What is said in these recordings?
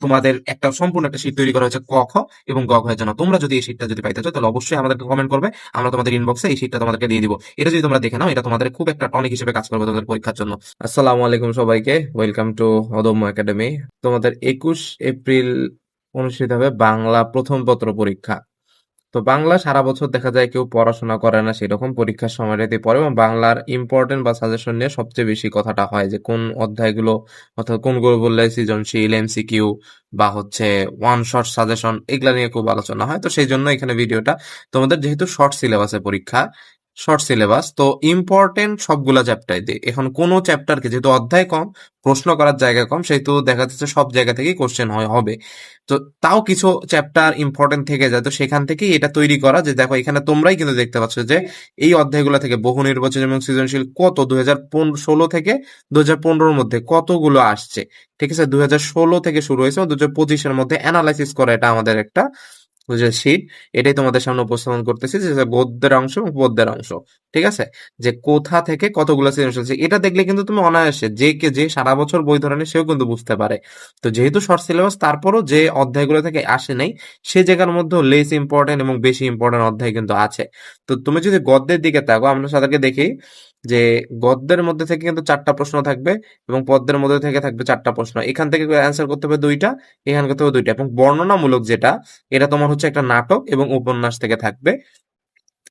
তোমাদের একটা সম্পূর্ণ একটা শীট তৈরি করা হয়েছে ক খ এবং গ ঘয়ের জন্য। তোমরা যদি এই শীটটা যদি পাইতে চাও তাহলে অবশ্যই আমাদেরকে কমেন্ট করবে, আমরা তোমাদের ইনবক্সে এই শীটটা তোমাদেরকে দিয়ে দিব। এটা যদি তোমরা দেখে নাও, এটা তোমাদের খুব একটা টনিক হিসেবে কাজ করবে তোমাদের পরীক্ষার জন্য। আসসালামু আলাইকুম সবাইকে, ওয়েলকাম টু অদম্য একাডেমি। তোমাদের 21 এপ্রিল অনুষ্ঠিত হবে বাংলা প্রথম পত্র পরীক্ষা। তো বাংলা সারা বছর দেখা যায় কেউ পড়াশোনা করে না, সেরকম পরীক্ষার সময়টাতে পড়ে, এবং বাংলার ইম্পর্টেন্ট বা সাজেশন নিয়ে সবচেয়ে বেশি কথাটা হয় যে কোন অধ্যায়গুলো, অর্থাৎ কোনগুলো বললে সৃজনশীল, এমসিকিউ বা হচ্ছে ওয়ান শর্ট সাজেশন, এগুলা নিয়ে খুব আলোচনা হয়। তো সেই জন্য এখানে ভিডিওটা তোমাদের, যেহেতু শর্ট সিলেবাসের পরীক্ষা, শর্ট সিলেবাস, তো ইম্পর্টেন্ট সবগুলা চ্যাপ্টার দিয়ে এখন কোনো চ্যাপ্টারকে, যেহেতু অধ্যায় কম, প্রশ্ন করার জায়গা কম, সেহেতু দেখা যাচ্ছে সব জায়গা থেকেই কোশ্চেন হবে। তো তাও কিছু চ্যাপ্টার ইম্পর্টেন্ট থেকে যায়, তো সেখান থেকেই এটা তৈরি করা যে দেখো এখানে তোমরাই কিন্তু দেখতে পাচ্ছ যে এই অধ্যায়গুলো থেকে বহু নির্বাচন এবং সৃজনশীল কত 2016 থেকে 2015-র মধ্যে কতগুলো আসছে। ঠিক আছে, 2016 থেকে শুরু হয়েছে, 2025-এর মধ্যে অ্যানালাইসিস করা, এটা আমাদের একটা যে শীট, এটাই তোমাদের সামনে উপস্থাপন করতেছি, যে গদ্যের অংশ এবং পদ্যের অংশ। ঠিক আছে, যে কোথা থেকে কতগুলো সৃজনশীল আছে, এটা দেখলে কিন্তু তুমি অনায়াসে যে সারা বছর বই ধরে নেয় সেও কিন্তু বুঝতে পারে। তো যেহেতু শর্ট সিলেবাস, তারপরও যে অধ্যায়গুলো থেকে আসে নাই, সে জায়গার মধ্যে লেস ইম্পর্টেন্ট এবং বেশি ইম্পর্টেন্ট অধ্যায় কিন্তু আছে। তো তুমি যদি গদ্যের দিকে তাকো, আমরা সাধারণত দেখি যে গদ্যের মধ্যে থেকে কিন্তু 4টা প্রশ্ন থাকবে এবং পদ্যের মধ্যে থেকে থাকবে 4টা প্রশ্ন। এখান থেকে অ্যান্সার করতে হবে 2টা, এখান করতে হবে 2টা, এবং বর্ণনামূলক যেটা, এটা তোমার হচ্ছে একটা নাটক এবং উপন্যাস থেকে থাকবে।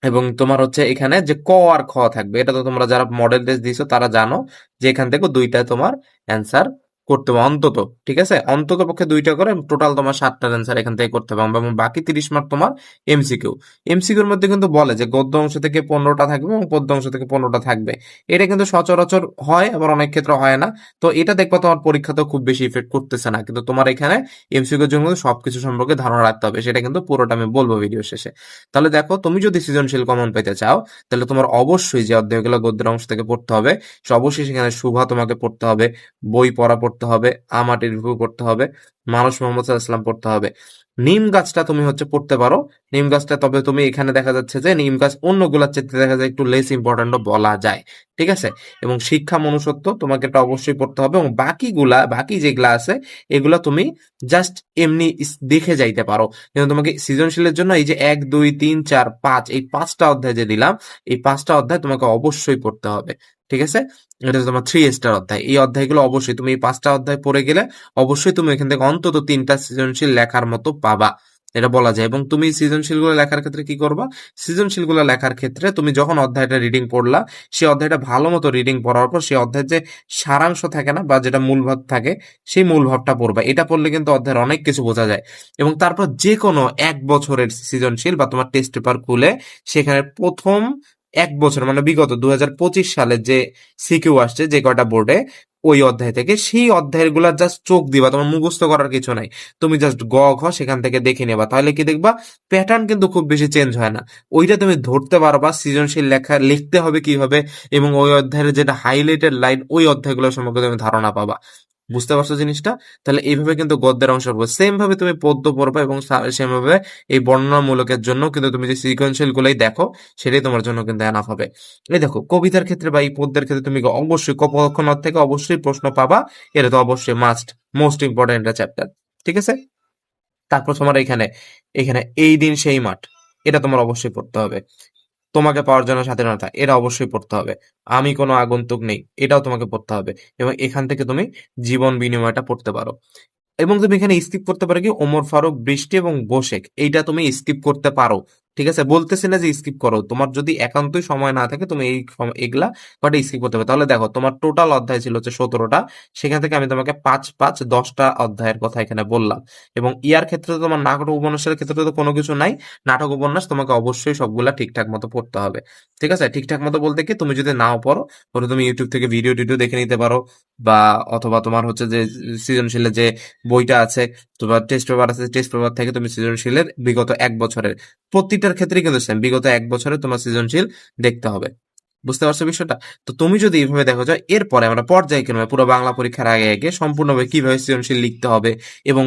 এবং তোমার হচ্ছে এখানে যে ক আর খ থাকবে, এটা তো তোমরা যারা মডেল টেস্ট দিছো তারা জানো যে এখান থেকে 2টা তোমার অ্যান্সার করতে হবে অন্তত। ঠিক আছে, অন্তত পক্ষে 2টা করে টোটাল তোমার 7টার অ্যান্সার এখান থেকে করতে হবে, এবং বাকি 30 মার্ক তোমার এমসিকিউ। এমসিকিউর মধ্যে কিন্তু বলে যে গদ্য অংশ থেকে 15টা থাকবে এবং পদ্য অংশ থেকে 15টা থাকবে। এটা কিন্তু সচরাচর হয়, আবার অনেক ক্ষেত্রে হয় না। তো এটা দেখবা তোমার পরীক্ষাতেও খুব বেশি ইফেক্ট করতেছে না, কিন্তু তোমার এখানে এমসিকিউর জন্য সবকিছু সম্পর্কে ধারণা রাখতে হবে, সেটা কিন্তু পুরোটা আমি বলবো ভিডিও শেষে। তাহলে দেখো, তুমি যদি সৃজনশীল কমন পেতে চাও, তাহলে তোমার অবশ্যই যে অধ্যায়গুলো গদ্যের অংশ থেকে পড়তে হবে, সে অবশ্যই সেখানে শুভা তোমাকে পড়তে হবে, বই পড়া পড়তে হবে, আমাটির রিভিউ পড়তে হবে, মানুষ মোহাম্মদ সাল্লাল্লাহু আলাইহি ওয়াসাল্লাম পড়তে হবে। নিম গাছটা তুমি হচ্ছে পড়তে পারো, নিম গাছটা, তবে তুমি এখানে দেখা যাচ্ছে যে নিম গাছ অন্যগুলার চেয়ে দেখা যায় একটু লেস ইম্পর্টেন্টও বলা যায়। ঠিক আছে, এবং শিক্ষা মনুষ্যত্ব তোমাকে এটা অবশ্যই পড়তে হবে, এবং বাকি যেগুলা আছে এগুলা তুমি জাস্ট এমনি দেখে যাইতে পারো। কিন্তু তোমাকে সৃজনশীলের জন্য এই যে 1 2 3 4 5, এই 5টা অধ্যায় যে দিলাম, এই 5টা অধ্যায় তোমাকে অবশ্যই পড়তে হবে। ঠিক আছে, এটা হচ্ছে তোমার 3 স্টার অধ্যায়। এই অধ্যায়গুলো অবশ্যই তুমি এই 5টা অধ্যায় পড়ে গেলে অবশ্যই তুমি এখান থেকে অন্তত 3টা সৃজনশীল লেখার মতো পাবা, এটা বলা যায়। এবং তুমি সৃজনশীল গুলো লেখার ক্ষেত্রে কি করবা, সৃজনশীল গুলো লেখার ক্ষেত্রে তুমি যখন অধ্যায়টা রিডিং পড়লা, সেই অধ্যায়টা ভালো মতো রিডিং পড়ার পর সেই অধ্যায়ের যে সারাংশ থাকে না, বা যেটা মূল ভাব থাকে, সেই মূল ভাবটা পড়বা। এটা পড়লে কিন্তু অধ্যায়ের অনেক কিছু বোঝা যায়। এবং তারপর যে কোনো 1 বছরের সৃজনশীল বা তোমার টেস্ট পেপার খুলে সেখানে প্রথম 1 বছর, মানে বিগত 2025 সালে যে সিকিউ আসছে যে কয়টা বোর্ডে, ওই অধ্যায় থেকে সেই অধ্যায়ের গুলা জাস্ট চোখ দিবা, তোমার মুখস্থ করার কিছু নাই। তুমি জাস্ট গ ঘ সেখান থেকে দেখে নেবা, তাহলে কি দেখবা প্যাটার্ন কিন্তু খুব বেশি চেঞ্জ হয় না। ওইটা তুমি ধরতে পারবা সৃজনশীল লেখা লিখতে হবে কিভাবে, এবং ওই অধ্যায়ের যেটা হাইলাইটেড লাইন, ওই অধ্যায়গুলো সম্পর্কে তুমি ধারণা পাবা। বুঝতে পারছো জিনিসটা? তাহলে এইভাবে কিন্তু গদ্যের অংশ পড়বে, সেম ভাবে তুমি পদ্য পড়বে, এবং সেম ভাবে এই বর্ণনামূলকের জন্য কিন্তু তুমি যে সিকোয়েন্সিয়াল গুলাই দেখো, সেটাই তোমার জন্য কিন্তু এনাফ হবে। এই দেখো, কবিতার ক্ষেত্রে বা এই পদ্যের ক্ষেত্রে তুমি অবশ্যই কপোক্ষণার থেকে অবশ্যই প্রশ্ন পাবা, এটা তো অবশ্যই মাস্ট, মোস্ট ইম্পর্টেন্ট একটা চ্যাপ্টার। ঠিক আছে, তারপর তোমার এখানে এখানে এই দিন সেই মাঠ, এটা তোমার অবশ্যই পড়তে হবে। তোমাকে পাওয়ার জন্য স্বাধীনতা, এটা অবশ্যই পড়তে হবে। আমি কোনো আগন্তুক নেই, এটাও তোমাকে পড়তে হবে। এবং এখান থেকে তুমি জীবন বিনিময়টা পড়তে পারো। এবং তুমি এখানে স্কিপ করতে পারো কি ওমর ফারুক, বৃষ্টি এবং বোশেখ, এইটা তুমি স্কিপ করতে পারো। ঠিক আছে, বলতেছি না যে স্কিপ করো, তোমার যদি একান্তই সময় না থাকে তুমি এগুলা কটা স্কিপ করতে পারো। তাহলে দেখো, তোমার টোটাল অধ্যায় ছিল হচ্ছে 17টা, সেখান থেকে আমি তোমাকে 5 5 10টা অধ্যায়ের কথা এখানে বললাম। এবং ইয়ার ক্ষেত্রে তো তোমার নাটক উপন্যাসের ক্ষেত্রে তো কোনো কিছু নাই, নাটক উপন্যাস তোমাকে অবশ্যই সবগুলা ঠিকঠাক মতো পড়তে হবে। ঠিক আছে, ঠিকঠাক মতো বলতে কি, তুমি যদি নাও পড়ো তাহলে তুমি ইউটিউব থেকে ভিডিও টিডিও দেখে নিতে পারো, বা অথবা তোমার হচ্ছে যে সৃজনশীলের যে বইটা আছে, তোমার টেস্ট পেপার আছে, টেস্ট পেপার থেকে তুমি সৃজনশীলের বিগত 1 বছরের প্রতিটার ক্ষেত্রে কিন্তু সেম, বিগত 1 বছরে তোমার সৃজনশীল দেখতে হবে। বুঝতে পারছো বিষয়টা? তো তুমি যদি এইভাবে দেখো যায়, এরপরে আমরা পর্যায়ক্রমে পুরো বাংলা পরীক্ষার আগে আগে সম্পূর্ণভাবে কিভাবে সৃজনশীল লিখতে হবে, এবং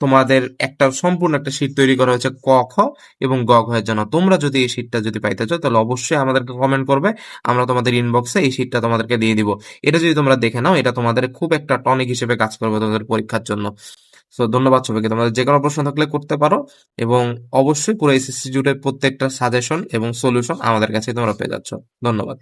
তোমাদের একটা সম্পূর্ণ একটা শীট তৈরি করা হয়েছে ক খ এবং গ ঘ এর জন্য। তোমরা যদি এই শীটটা যদি পাইতে চাও তাহলে অবশ্যই আমাদেরকে কমেন্ট করবে, আমরা তোমাদের ইনবক্সে এই শীটটা তোমাদেরকে দিয়ে দিব। এটা যদি তোমরা দেখে নাও, এটা তোমাদের খুব একটা টনিক হিসেবে কাজ করবে তোমাদের পরীক্ষার জন্য। সো ধন্যবাদ সবাইকে, তোমাদের যে কোনো প্রশ্ন থাকলে করতে পারো, এবং অবশ্যই পুরো এসএসসি জুড়ে প্রত্যেকটা সাজেশন এবং সলিউশন আমাদের কাছে তোমরা পেয়ে যাচ্ছ। ধন্যবাদ।